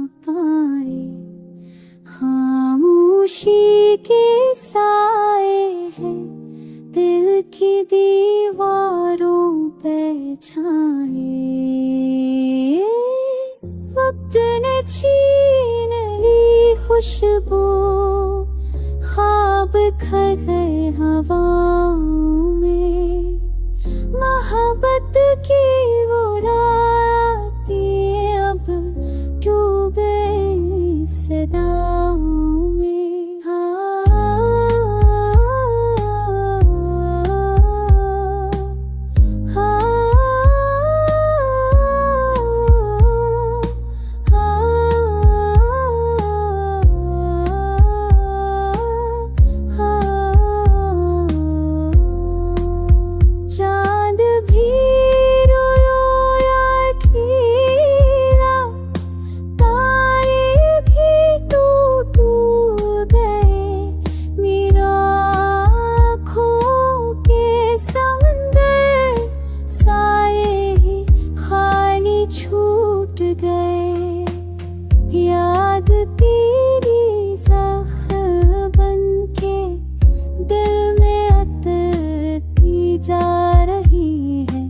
पाए। खामोशी के साए हैं दिल की दीवारों पे छाए। वक्त ने छीन ली खुशबू, ख्वाब खर गए हवाओं में। मोहब्बत की वो रातें अब डूबे सदाओं में। चांद भी रोया खीरा, तारे भी टूट गए। मेरा आँखों के समंदर सारे ही खाली छूट गए। याद तेरी ज़ख्म बनके दिल में अतरती जा रही है।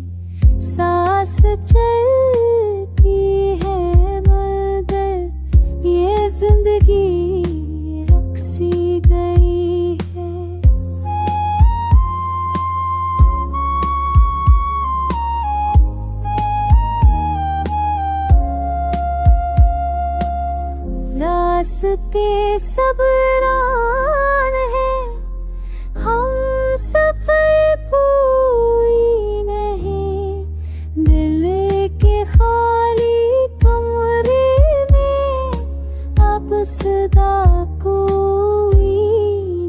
सांस चलती है मगर ये जिंदगी रक्सी गई है। रास्ते सब वीरान है, हम सफर कोई नहीं। दिल के खाली कमरे में अब सदा कोई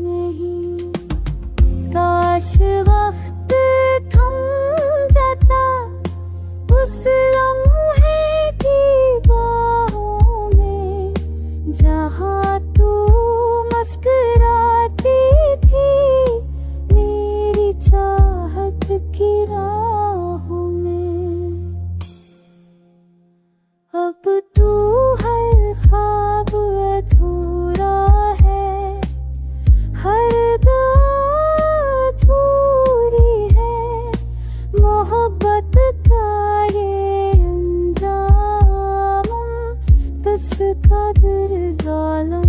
नहीं। काश वक्त थम जाता उस लम्हे की बाहों में, जहाँ तू मुस्कुराती थी मेरी चाहत की राहों में। अब तू हर ख्वाब अधूरा है, हर दुआ अधूरी है। मोहब्बत का ये अंजाम किस कदर ज़ालिम